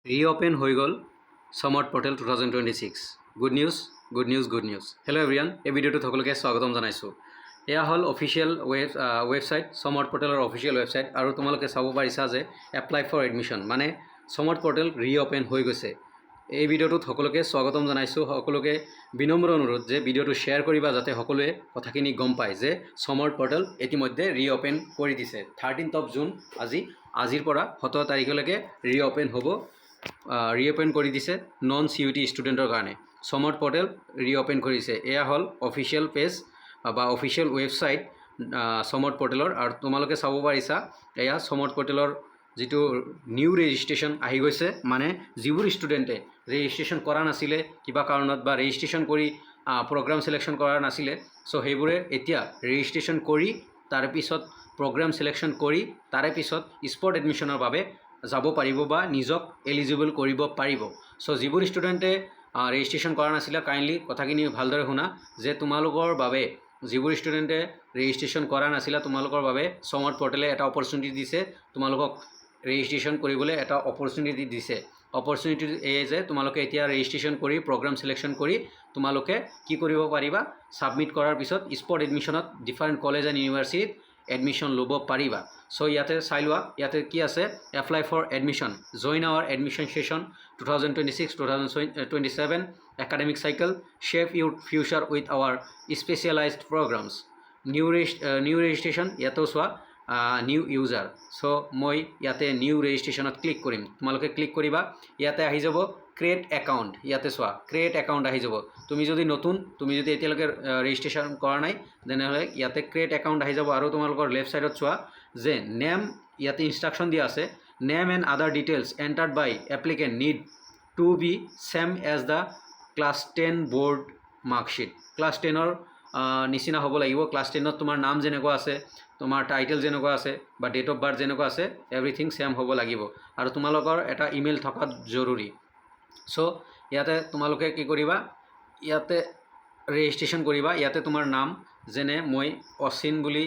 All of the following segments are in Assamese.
ৰিওপেন হৈ গ'ল সমৰ্থ portal 2026 good news good news good news hello' everyone এই ভিডিঅ'টোত সকলোকে স্বাগতম জনাইছোঁ। এয়া হ'ল অফিচিয়েল ৱেবছাইট সমৰ্থ পৰ্টেলৰ অফিচিয়েল ৱেবছাইট আৰু তোমালোকে চাব পাৰিছা যে এপ্লাই ফৰ এডমিশ্যন মানে সমৰ্থ পৰ্টেল ৰিঅ'পেন হৈ গৈছে। এই ভিডিঅ'টোত সকলোকে স্বাগতম জনাইছোঁ। সকলোকে বিনম্ৰ অনুৰোধ যে ভিডিঅ'টো শ্বেয়াৰ কৰিবা যাতে সকলোৱে কথাখিনি গম পায় যে সমৰ্থ পৰ্টেল ইতিমধ্যে ৰিঅ'পেন কৰি দিছে। 13th জুন আজিৰ পৰা 17 তাৰিখলৈকে ৰিঅ'পেন হ'ব। ৰিঅ'পেন কৰি দিছে নন CUT ষ্টুডেণ্টৰ কাৰণে। সমৰ্থ পৰ্টেল ৰিঅ'পেন কৰিছে। এয়া হ'ল অফিচিয়েল পেজ বা অফিচিয়েল ৱেবছাইট সমৰ্থ পৰ্টেলৰ। আৰু তোমালোকে চাব পাৰিছা এয়া সমৰ্থ পৰ্টেলৰ যিটো নিউ ৰেজিষ্ট্ৰেশ্যন আহি গৈছে, মানে যিবোৰ ষ্টুডেণ্টে ৰেজিষ্ট্ৰেশ্যন কৰা নাছিলে কিবা কাৰণত বা ৰেজিষ্ট্ৰেশ্যন কৰি প্ৰগ্ৰাম ছিলেকশ্যন কৰা নাছিলে, চ' সেইবোৰে এতিয়া ৰেজিষ্ট্ৰেশ্যন কৰি তাৰপিছত প্ৰগ্ৰাম ছিলেকশ্যন কৰি তাৰে পিছত স্পট এডমিশ্যনৰ বাবে যাব পাৰিব বা নিজক এলিজিবল কৰিব পাৰিব। চ' যিবোৰ ষ্টুডেণ্টে ৰেজিষ্ট্ৰেশ্যন কৰা নাছিলে কাইণ্ডলি কথাখিনি ভালদৰে শুনা যে তোমালোকৰ বাবে যিবোৰ ষ্টুডেণ্টে ৰেজিষ্ট্ৰেশ্যন কৰা নাছিলে তোমালোকৰ বাবে সমৰ্থ পৰ্টেলে এটা অপৰচুনিটি দিছে। তোমালোকক ৰেজিষ্ট্ৰেশ্যন কৰিবলৈ এটা অপৰচুনিটি দিছে। অপৰচুনিটি এই যে তোমালোকে এতিয়া ৰেজিষ্ট্ৰেশ্যন কৰি প্ৰগ্ৰাম ছিলেকশ্যন কৰি তোমালোকে কি কৰিব পাৰিবা, ছাবমিট কৰাৰ পিছত স্পট এডমিশ্যনত ডিফাৰেণ্ট কলেজ এণ্ড ইউনিভাৰ্চিটিত এডমিশ্যন ল'ব পাৰিবা। চ' ইয়াতে চাই লোৱা, ইয়াতে কি আছে, apply for admission, join our admission session 2026-2027 academic cycle, shape your future with our specialized programs, new registration. ইয়াতেও চোৱা নিউ ইউজাৰ। চ' মই ইয়াতে নিউ ৰেজিষ্ট্ৰেশ্যনত ক্লিক কৰিম। তোমালোকে ক্লিক কৰিবা, ইয়াতে আহি যাব ক্ৰিয়েট একাউণ্ট। ইয়াতে চোৱা ক্ৰিয়েট একাউণ্ট আহি যাব। তুমি যদি নতুন, তুমি যদি এতিয়ালৈকে ৰেজিষ্ট্ৰেশ্যন কৰা নাই তেনেহ'লে ইয়াতে ক্ৰিয়েট একাউণ্ট আহি যাব। আৰু তোমালোকৰ লেফ্ট ছাইডত চোৱা যে নেম, ইয়াতে ইনষ্ট্ৰাকশ্যন দিয়া আছে, name and other details entered by applicant need to be same as the class 10 board marksheet. Class 10ৰ নিচিনা হ'ব লাগিব। ক্লাছ 10ত তোমাৰ নাম যেনেকুৱা আছে, তোমাৰ টাইটেল যেনেকুৱা আছে বা ডেট অফ বাৰ্থ যেনেকুৱা আছে, এভৰিথিং ছেম হ'ব লাগিব। আৰু তোমালোকৰ এটা ইমেইল থকা জৰুৰী। চ' ইয়াতে তোমালোকে কি কৰিবা, ইয়াতে ৰেজিষ্ট্ৰেশ্যন কৰিবা। ইয়াতে তোমাৰ নাম, যেনে মই অচিন বুলি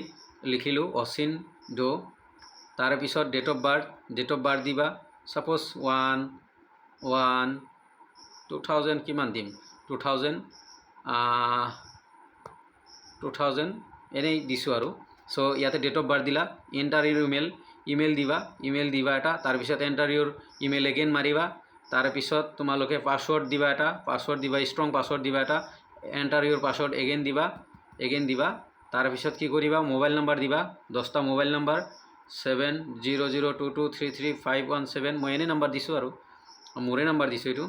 লিখিলোঁ, অচিন দ'। তাৰপিছত ডেট অফ বাৰ্থ দিবা। ছাপ'জ 1/1/2000 কিমান দিম, 2000 এনেই দিছোঁ আৰু। চ' ইয়াতে ডেট অফ বাৰ্থ দিলা, এণ্টাৰ ইউৰ ইমেইল দিবা এটা। তাৰপিছত এণ্টাৰ ইউৰ ইমেইল এগেইন মাৰিবা। তাৰপিছত তোমালোকে পাছৱৰ্ড দিবা এটা, ষ্ট্ৰং পাছৱৰ্ড দিবা এটা। এণ্টাৰ ইউৰ পাছৱৰ্ড এগেইন দিবা। তাৰপিছত কি কৰিবা, মোবাইল নম্বৰ দিবা, 10টা মোবাইল নম্বৰ, 7002233517। মই এনেই নম্বৰ দিছোঁ আৰু মোৰে নম্বৰ দিছোঁ, এইটো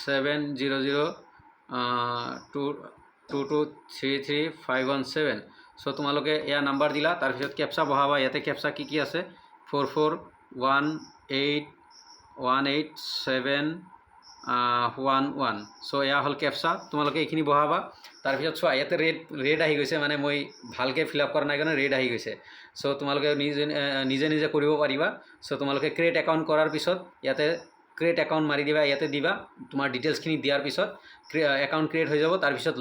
7002233517। চ' তোমালোকে এয়া নাম্বাৰ দিলা। তাৰপিছত কেপচা বহাবা। ইয়াতে কেপচা কি আছে, 4418187111। চ' এয়া হ'ল কেপচা, তোমালোকে এইখিনি বহাবা। তাৰপিছত চোৱা ইয়াতে ৰেড আহি গৈছে, মানে মই ভালকৈ ফিল আপ কৰা নাই কাৰণে ৰেড আহি গৈছে। চ' তোমালোকে নিজে কৰিব পাৰিবা। চ' তোমালোকে ক্ৰিয়েট একাউণ্ট কৰাৰ পিছত ইয়াতে ক্ৰিয়েট একাউণ্ট মাৰি দিবা। ইয়াতে দিবা তোমাৰ ডিটেইলছখিনি দিয়াৰ পিছত একাউণ্ট ক্ৰিয়েট হৈ যাব। তাৰপিছত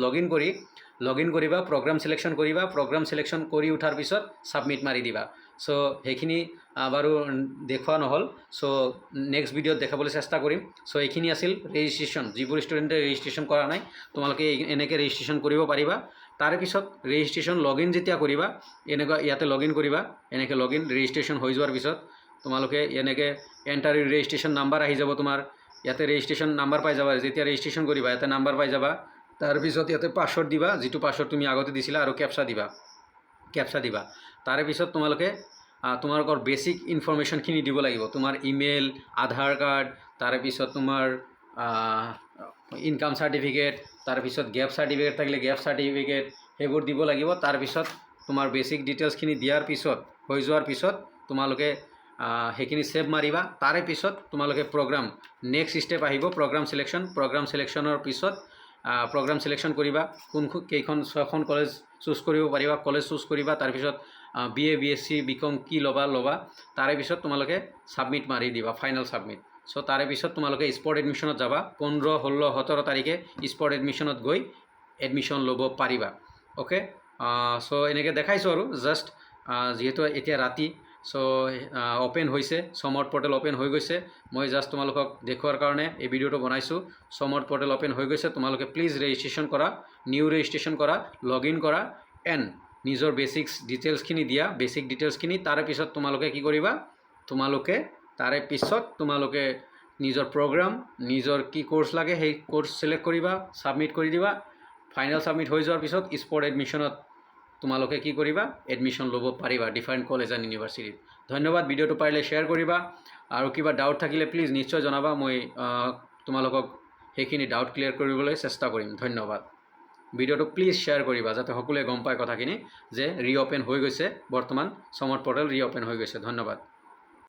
লগ ইন কৰিবা, প্ৰগ্ৰাম ছিলেকশ্যন কৰিবা। প্ৰগ্ৰাম ছিলেকশ্যন কৰি উঠাৰ পিছত ছাবমিট মাৰি দিবা। চ' সেইখিনি বাৰু দেখুওৱা নহ'ল, চ' নেক্সট ভিডিঅ'ত দেখাবলৈ চেষ্টা কৰিম। চ' এইখিনি আছিল ৰেজিষ্ট্ৰেশ্যন। যিবোৰ ষ্টুডেণ্টে ৰেজিষ্ট্ৰেশ্যন কৰা নাই তোমালোকে এনেকৈ ৰেজিষ্ট্ৰেশ্যন কৰিব পাৰিবা। তাৰে পিছত ৰেজিষ্ট্ৰেশ্যন লগইন যেতিয়া কৰিবা, এনেকুৱা ইয়াতে লগইন কৰিবা। এনেকৈ ৰেজিষ্ট্ৰেশ্যন হৈ যোৱাৰ পিছত তোমালোকে এনেকৈ এণ্টাৰ ৰেজিষ্ট্ৰেশ্যন নাম্বাৰ আহি যাব তোমাৰ। ইয়াতে ৰেজিষ্ট্ৰেশ্যন নাম্বাৰ পাই যাবা। যেতিয়া ৰেজিষ্ট্ৰেশ্যন কৰিবা ইয়াতে নাম্বাৰ পাই যাবা। তাৰপিছত ইয়াতে পাছৱৰ্ড দিবা, যিটো পাছৱৰ্ড তুমি আগতে দিছিলা, আৰু কেপচা দিবা। তাৰে পিছত তোমালোকে তোমালোকৰ বেছিক ইনফৰ্মেশ্যনখিনি দিব লাগিব। তোমাৰ ইমেইল, আধাৰ কাৰ্ড, তাৰপিছত তোমাৰ ইনকাম চাৰ্টিফিকেট, তাৰপিছত গেপ চাৰ্টিফিকেট থাকিলে গেপ চাৰ্টিফিকেট, সেইবোৰ দিব লাগিব। তাৰপিছত তোমাৰ বেছিক ডিটেইলছখিনি দিয়াৰ পিছত হৈ যোৱাৰ পিছত তোমালোকে সেইখিনি ছেভ মাৰিবা। তাৰে পিছত তোমালোকে নেক্সট ষ্টেপ আহিব প্ৰগ্ৰাম ছিলেকশ্যনৰ পিছত প্ৰগ্ৰাম ছিলেকশ্যন কৰিবা। কেইখন 6খন কলেজ চুজ কৰিব পাৰিবা, কলেজ চুজ কৰিবা। তাৰপিছত BA BSc BCom কি ল'বা। তাৰে পিছত তোমালোকে ছাবমিট মাৰি দিবা, ফাইনেল ছাবমিট। চ' তাৰে পিছত তোমালোকে স্পট এডমিশ্যনত যাবা। 15, 16, 17 তাৰিখে স্পট এডমিশ্যনত গৈ এডমিশ্যন ল'ব পাৰিবা। অ'কে, চ' এনেকৈ দেখাইছোঁ আৰু জাষ্ট যিহেতু এতিয়া ৰাতি সো ওপেন হৈছে সমৰ্থ পৰ্টেল ওপেন হৈ গৈছে মই জাষ্ট তোমালোকক দেখুৱাৰ কাৰণে এই ভিডিঅ'টো বনাইছোঁ সমৰ্থ পৰ্টেল ওপেন হৈ গৈছে তোমালোকে প্লিজ ৰেজিষ্ট্ৰেশ্যন কৰা নিউ ৰেজিষ্ট্ৰেশ্যন কৰা লগ ইন কৰা এণ্ড নিজৰ বেচিক্স ডিটেইলছখিনি দিয়া বেচিক ডিটেইলছখিনি তাৰে পিছত তোমালোকে কি কৰিবা তোমালোকে তাৰে পিছত তোমালোকে নিজৰ প্ৰগ্ৰাম নিজৰ কি কোৰ্স লাগে সেই কোৰ্স সিলেক্ট কৰিবা সাবমিট কৰি দিবা ফাইনাল সাবমিট হৈ যোৱাৰ পিছত স্পট এডমিশনত তোমালোকে কি কৰিবা এডমিশন ল'ব পাৰিবা ডিফাৰেণ্ট কলেজ এণ্ড ইউনিভাৰ্চিটিত ধন্যবাদ ভিডিঅ'টো পাৰিলে শ্বেয়াৰ কৰিবা আৰু কিবা ডাউট থাকিলে প্লিজ নিশ্চয় জনাবা মই তোমালোকক সেইখিনি ডাউট ক্লিয়াৰ কৰিবলৈ চেষ্টা কৰিম ধন্যবাদ ভিডিঅ'টো প্লিজ শ্বেয়াৰ কৰিবা যাতে সকলোৱে গম পায় কথাখিনি যে ৰিঅপেন হৈ গৈছে বৰ্তমান সমৰ্থ পৰ্টেল ৰিঅপেন হৈ গৈছে ধন্যবাদ